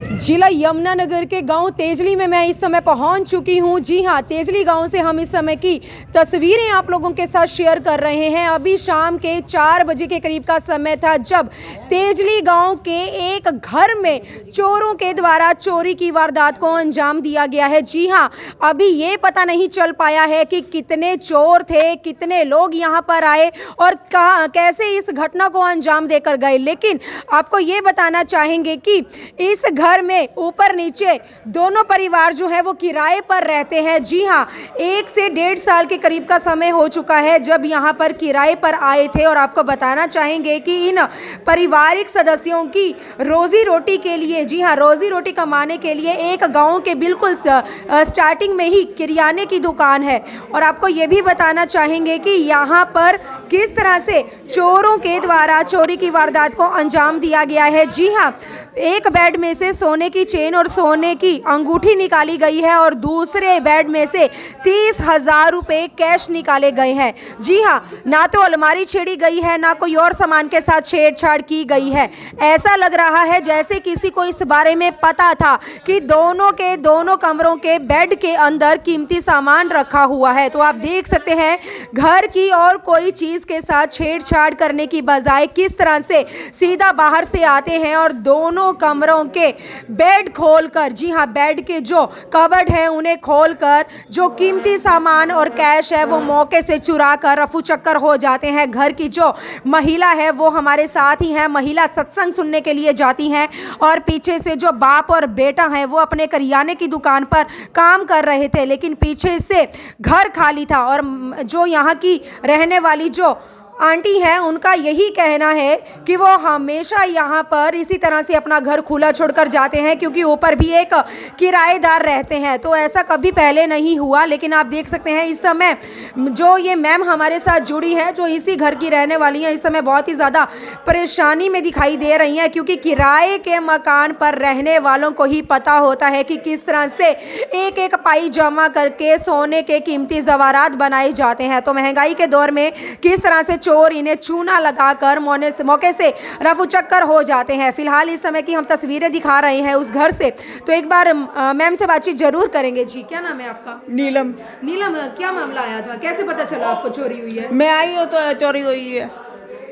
जिला यमुनानगर के गांव तेजली में मैं इस समय पहुंच चुकी हूं। जी हां, तेजली गांव से हम इस समय की तस्वीरें आप लोगों के साथ शेयर कर रहे हैं। अभी शाम के 4 बजे के करीब का समय था जब तेजली गांव के एक घर में चोरों के द्वारा चोरी की वारदात को अंजाम दिया गया है। जी हां, अभी ये पता नहीं चल पाया है कि कितने चोर थे, कितने लोग यहां पर आए और कैसे इस घटना को अंजाम देकर गए। लेकिन आपको ये बताना चाहेंगे कि इस घर में ऊपर नीचे दोनों परिवार जो है वो किराए पर रहते हैं। जी हाँ, 1 से 1.5 साल के करीब का समय हो चुका है जब यहाँ पर किराए पर आए थे। और आपको बताना चाहेंगे कि इन पारिवारिक सदस्यों की रोजी रोटी के लिए, जी हाँ, रोजी रोटी कमाने के लिए एक गांव के बिल्कुल स्टार्टिंग में ही किराने की दुकान है। और आपको ये भी बताना चाहेंगे कि यहाँ पर किस तरह से चोरों के द्वारा चोरी की वारदात को अंजाम दिया गया है। जी हाँ, एक बेड में से सोने की चेन और सोने की अंगूठी निकाली गई है और दूसरे बेड में से 30,000 रुपये कैश निकाले गए हैं। जी हाँ, ना तो अलमारी छेड़ी गई है, ना कोई और सामान के साथ छेड़छाड़ की गई है। ऐसा लग रहा है जैसे किसी को इस बारे में पता था कि दोनों कमरों के बेड के अंदर कीमती सामान रखा हुआ है। तो आप देख सकते हैं घर की और कोई चीज़ के साथ छेड़छाड़ करने की बजाय किस तरह से सीधा बाहर से आते हैं और दोनों कमरों के बेड खोलकर, जी हाँ, बेड के जो कबर्ड है उन्हें खोलकर जो कीमती सामान और कैश है वो मौके से चुरा कर रफू चक्कर हो जाते हैं। घर की जो महिला है वो हमारे साथ ही है। महिला सत्संग सुनने के लिए जाती हैं और पीछे से जो बाप और बेटा है वो अपने करियाने की दुकान पर काम कर रहे थे, लेकिन पीछे से घर खाली था। और जो यहाँ की रहने वाली जो आंटी है उनका यही कहना है कि वो हमेशा यहाँ पर इसी तरह से अपना घर खुला छोड़कर जाते हैं क्योंकि ऊपर भी एक किराएदार रहते हैं। तो ऐसा कभी पहले नहीं हुआ। लेकिन आप देख सकते हैं इस समय जो ये मैम हमारे साथ जुड़ी है, जो इसी घर की रहने वाली हैं, इस समय बहुत ही ज़्यादा परेशानी में दिखाई दे रही हैं क्योंकि किराए के मकान पर रहने वालों को ही पता होता है कि किस तरह से एक एक पाई जमा करके सोने के कीमती ज़वारात बनाए जाते हैं। तो महंगाई के दौर में किस तरह से चोर इन्हें चूना लगाकर मौके से रफू चक्कर हो जाते हैं। फिलहाल इस समय की हम तस्वीरें दिखा रहे हैं उस घर से। तो एक बार मैम से बातचीत जरूर करेंगे। जी, क्या नाम है आपका? नीलम। नीलम, क्या मामला आया था? कैसे पता चला आपको चोरी हुई है? मैं आई हूँ तो चोरी हुई है।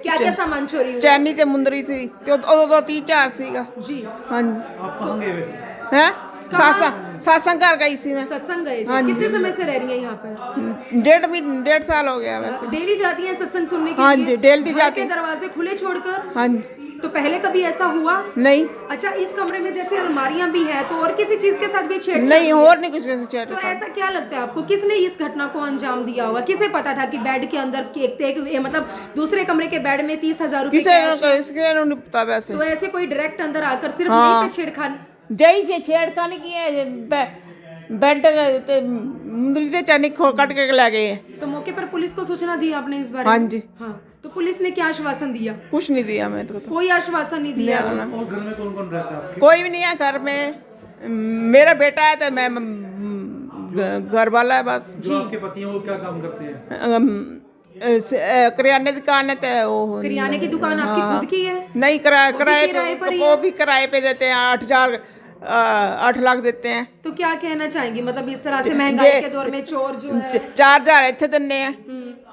क्या क्या सामान चोरी हुआ? चैनी ते मुंदरी थी तो 3-4 सीगा। जी हाँ जी। आप कहाँ गए हुए थे? हैं सत्संग कर गई थी मैं। सत्संग गए थे? हाँ जी। कितने समय से रह रही हैं यहाँ पर? 1.5 साल हो गया वैसे। डेली जाती हैं सत्संग सुनने के हाँ लिए? जी, डेली घर जाती के हूँ। दरवाजे खुले छोड़कर? हाँ जी। तो पहले कभी ऐसा हुआ? नहीं अच्छा, इस कमरे में जैसे अलमारियां भी हैं तो और किसी चीज के साथ भी छेड़छाड़ नहीं, हुई है? और नहीं कुछ कैसे चैट। तो ऐसा क्या लगता है आपको, किसने इस घटना को अंजाम दिया होगा? किसे पता था कि बेड के अंदर मतलब दूसरे कमरे के बेड में 30,000 रुपए किसे नहीं पता वैसे। तो ऐसे कोई डायरेक्ट अंदर आकर सिर्फ हाँ। यहीं पे छेड़खानी? जय से छेड़खानी की है। बेड मुंदरी ते चैनी कट के ले गए हैं। तो मौके पर पुलिस को सूचना दी आपने इस बारे हाँ में? जी। हाँ, तो पुलिस ने क्या आश्वासन दिया? कुछ नहीं दिया मैं तो। कोई आश्वासन नहीं दिया? ना। और घर में कौन कौन रहता है आपके? कोई भी नहीं है घर में। मेरा बेटा है तो मैं घर वाला है बस। जो आपके पति हैं वो क्या काम करते हैं? किराने की दुकान है तो वो। किराने की दुकान आपकी खुद की है? नहीं, किराए किराए पे पर ही वो है? भी किराए पे देते हैं। 8 लाख देते हैं। तो क्या कहना चाहेंगी, मतलब इस तरह से महंगाई के दौर में चोर जो है? 4,000 इतने देने हैं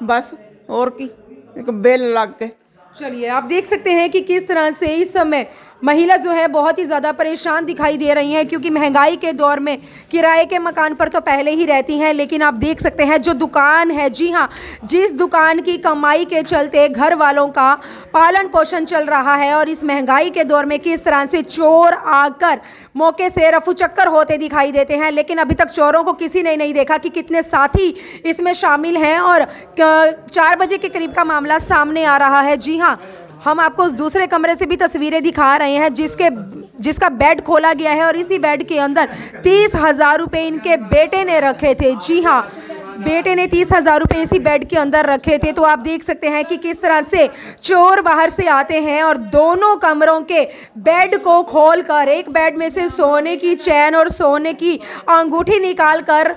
बस, और की बिल लग के। चलिए, आप देख सकते हैं कि किस तरह से इस समय महिला जो है बहुत ही ज़्यादा परेशान दिखाई दे रही हैं क्योंकि महंगाई के दौर में किराए के मकान पर तो पहले ही रहती हैं, लेकिन आप देख सकते हैं जो दुकान है, जी हाँ, जिस दुकान की कमाई के चलते घर वालों का पालन पोषण चल रहा है, और इस महंगाई के दौर में किस तरह से चोर आकर मौके से रफू चक्कर होते दिखाई देते हैं। लेकिन अभी तक चोरों को किसी ने नहीं देखा कि कितने साथी इसमें शामिल हैं। और 4 बजे के करीब का मामला सामने आ रहा है। जी हाँ, हम आपको उस दूसरे कमरे से भी तस्वीरें दिखा रहे हैं जिसका बेड खोला गया है और इसी बेड के अंदर 30,000 रुपये इनके बेटे ने रखे थे। जी हाँ, बेटे ने 30,000 रुपये इसी बेड के अंदर रखे थे। तो आप देख सकते हैं कि किस तरह से चोर बाहर से आते हैं और दोनों कमरों के बेड को खोलकर एक बेड में से सोने की चैन और सोने की अंगूठी निकाल कर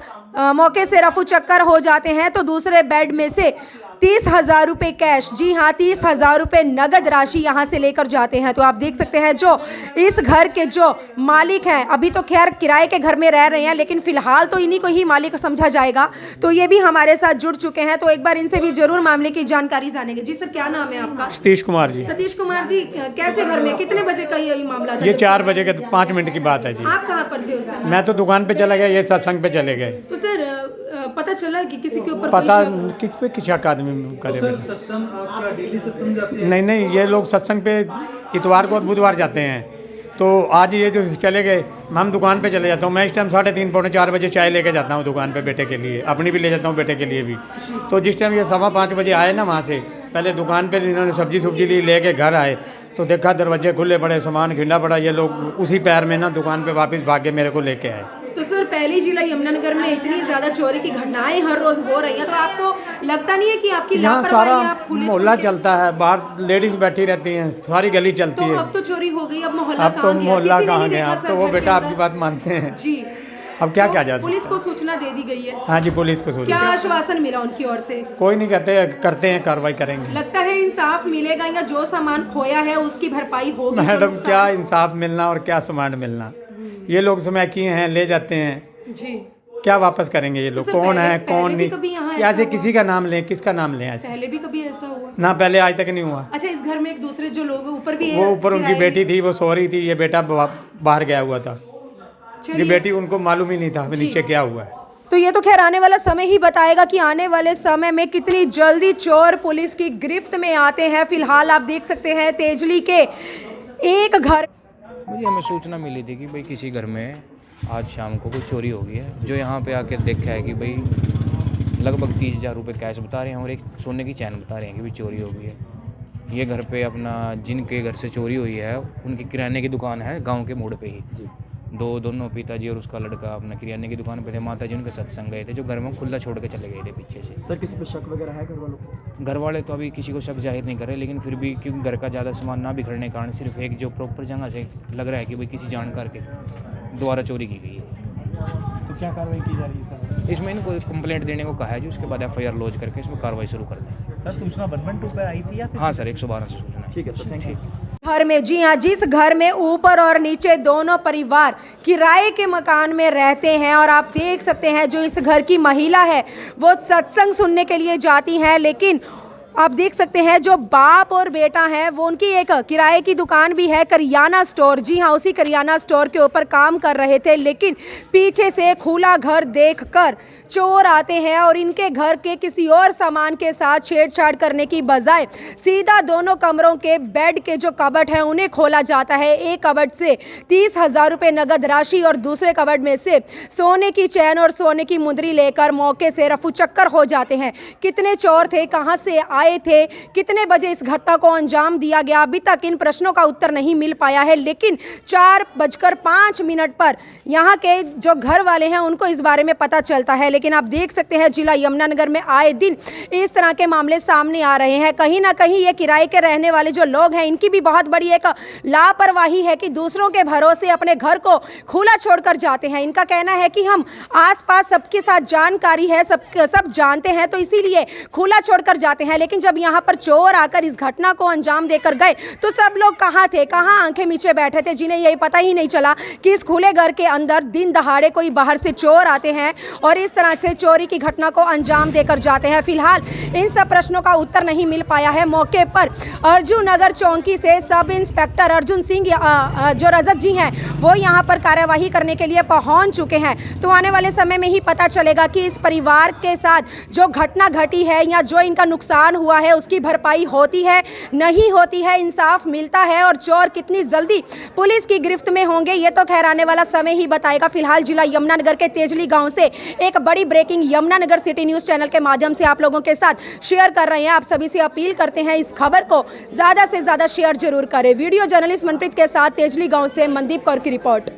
मौके से रफू चक्कर हो जाते हैं, तो दूसरे बेड में से 30,000 रुपये कैश, जी हाँ 30,000 रुपये नगद राशि यहाँ से लेकर जाते हैं। तो आप देख सकते हैं जो इस घर के जो मालिक हैं, अभी तो खैर किराए के घर में रह रहे हैं, लेकिन फिलहाल तो इन्हीं को ही मालिक समझा जाएगा। तो ये भी हमारे साथ जुड़ चुके हैं, तो एक बार इनसे भी जरूर मामले की जानकारी जानेंगे। जी सर, क्या नाम है आपका? सतीश कुमार जी। सतीश कुमार जी, कैसे घर में कितने बजे का ये मामला था? ये 4 बजे के 5 मिनट की बात है जी। आप कहाँ पर थे उस समय? मैं तो दुकान पे चला गया, ये सत्संग पे चले गए। तो सर पता चला कि किसी के ऊपर पता कोई किस पे किस आदमी करे। सर सत्संग आप क्या डेली सत्संग जाते हैं? नहीं, ये लोग सत्संग पे इतवार को और बुधवार जाते हैं। तो आज ये जो चले गए, हम दुकान पे चले जाता हूँ। मैं इस टाइम 3:30 पौने 4 बजे चाय लेके जाता हूँ दुकान पे बेटे के लिए, अपनी भी ले जाता हूँ, बेटे के लिए भी। तो जिस टाइम ये 5:15 बजे आए ना वहाँ से, पहले दुकान पे इन्होंने सब्जी ली, लेके घर आए तो देखा दरवाजे खुले पड़े, सामान खिंडा पड़ा। ये लोग उसी पैर में ना दुकान पे वापस भाग के मेरे को लेके आए। तो सर पहले जिला यमुनानगर में इतनी ज्यादा चोरी की घटनाएं हर रोज हो रही हैं, तो आपको लगता नहीं है कि आपकी यहाँ लापरवाही सारा आप खुले मोहल्ला छोड़ के- चलता है, बाहर लेडीज बैठी रहती हैं, सारी गली चलती तो है। अब तो चोरी हो गई, अब मोहल्ला अब तो कहाँ गया? मोहल्ला किसी ने कहाँ नहीं गया? देखा अब सर तो वो घर बेटा के आपकी अंदर? बात मानते हैं। जी, अब क्या तो क्या जा सकता पुलिस को सूचना दे दी गई है। हाँ जी, पुलिस को सूचना। क्या आश्वासन मिला उनकी ओर से? कोई नहीं करते हैं, कार्रवाई करेंगे। लगता है इंसाफ मिलेगा या जो सामान खोया है उसकी भरपाई होगी? जो मैडम नुकसान- क्या इंसाफ मिलना और क्या सामान मिलना, ये लोग समय किए हैं, ले जाते हैं, जी, क्या वापस करेंगे ये लोग? सर कौन है पहले कौन भी नहीं? कभी यहाँ क्या ऐसा से हुआ? किसी का नाम लें, किसका नाम लें? ऐसे पहले भी कभी ऐसा हुआ? ना, पहले आज तक नहीं हुआ। अच्छा, इस घर में एक दूसरे जो लोग ऊपर भी वो ऊपर उनकी किराए बेटी थी, वो सो रही थी, ये बेटा बाहर गया हुआ था। में- ये चलिए। बेटी उनको मालूम ही नहीं था नीचे क्या हुआ है। तो ये तो खैर आने वाला समय ही बताएगा कि आने वाले समय में कितनी जल्दी चोर पुलिस की गिरफ्त में आते हैं। फिलहाल आप देख सकते हैं तेजली के एक घर। मुझे हमें सूचना मिली थी कि भाई किसी घर में आज शाम को कोई चोरी हो गई है। जो यहाँ पे आके देखा है कि भाई लगभग 30,000 रुपये कैश बता रहे हैं और एक सोने की चैन बता रहे हैं कि भाई चोरी हो गई है। ये घर पे अपना जिनके घर से चोरी हुई है उनकी किराने की दुकान है गांव के मोड़ पे ही। दोनों पिताजी और उसका लड़का अपना किराने की दुकान पे थे। माता जी उनके सत्संग गए थे, जो घर में खुला छोड़ के चले गए थे पीछे से। सर किसी पे शक वगैरह है घर वालों को? घर वाले तो अभी किसी को शक जाहिर नहीं कर रहे, लेकिन फिर भी क्योंकि घर का ज़्यादा सामान ना बिखरने के कारण सिर्फ एक जो प्रॉपर जगह से लग रहा है कि भाई किसी जानकार के द्वारा चोरी की गई है। तो क्या कार्रवाई की जा रही है सर? इसमें इनको कंप्लेंट देने को कहा है जी, उसके बाद FIR लॉन्च करके इसमें कार्रवाई शुरू कर दें। सर सूचना 112 पे आई थी या हाँ सर, 112 से सूचना है। ठीक है सर, थैंक यू। घर में, जी हाँ, जिस घर में ऊपर और नीचे दोनों परिवार किराए के मकान में रहते हैं, और आप देख सकते हैं जो इस घर की महिला है वो सत्संग सुनने के लिए जाती हैं, लेकिन आप देख सकते हैं जो बाप और बेटा है वो उनकी एक किराए की दुकान भी है, करियाना स्टोर। जी हाँ, उसी करियाना स्टोर के ऊपर काम कर रहे थे, लेकिन पीछे से खुला घर देखकर चोर आते हैं और इनके घर के किसी और सामान के साथ छेड़छाड़ करने की बजाय सीधा दोनों कमरों के बेड के जो कबर्ड हैं उन्हें खोला जाता है। एक कबर्ड से 30,000 रुपये नगद राशि और दूसरे कबर्ड में से सोने की चैन और सोने की मुंदरी लेकर मौके से रफू चक्कर हो जाते हैं। कितने चोर थे, कहां से आए थे, कितने बजे इस घटना को अंजाम दिया गया, अभी तक इन प्रश्नों का उत्तर नहीं मिल पाया है। लेकिन 4:05 पर यहाँ के जो घर वाले हैं उनको इस बारे में पता चलता है। लेकिन आप देख सकते हैं जिला यमुनानगर में आए दिन इस तरह के मामले सामने आ रहे हैं। कहीं ना कहीं ये किराए के रहने वाले जो लोग हैं इनकी भी बहुत बड़ी एक लापरवाही है कि दूसरों के भरोसे अपने घर को खुला छोड़कर जाते हैं। इनका कहना है कि हम आसपास सबके साथ जानकारी है, सब जानते हैं, तो इसीलिए खुला छोड़कर जाते हैं। लेकिन जब यहाँ पर चोर आकर इस घटना को अंजाम देकर गए तो सब लोग कहाँ थे, कहाँ आंखें मीचे बैठे थे, जिन्हें यही पता ही नहीं चला कि इस खुले घर के अंदर दिन दहाड़े कोई बाहर से चोर आते हैं और इस तरह से चोरी की घटना को अंजाम देकर जाते हैं। फिलहाल इन सब प्रश्नों का उत्तर नहीं मिल पाया है। मौके पर अर्जुन नगर चौकी से सब इंस्पेक्टर अर्जुन सिंह जो रजत जी हैं वो यहाँ पर कार्यवाही करने के लिए पहुँच चुके हैं। तो आने वाले समय में ही पता चलेगा कि इस परिवार के साथ जो घटना घटी है या जो इनका नुकसान हुआ है उसकी भरपाई होती है, नहीं होती है, इंसाफ मिलता है और चोर कितनी जल्दी पुलिस की गिरफ्त में होंगे ये तो खैर आने वाला समय ही बताएगा। फिलहाल जिला यमुनानगर के तेजली गांव से एक बड़ी breaking Yamunanagar city news channel के माध्यम से आप लोगों के साथ शेयर कर रहे हैं। आप सभी से अपील करते हैं इस खबर को ज़्यादा से ज़्यादा शेयर जरूर करें। वीडियो जर्नलिस्ट मनप्रीत के साथ तेजली गाँव से मनदीप कौर की रिपोर्ट।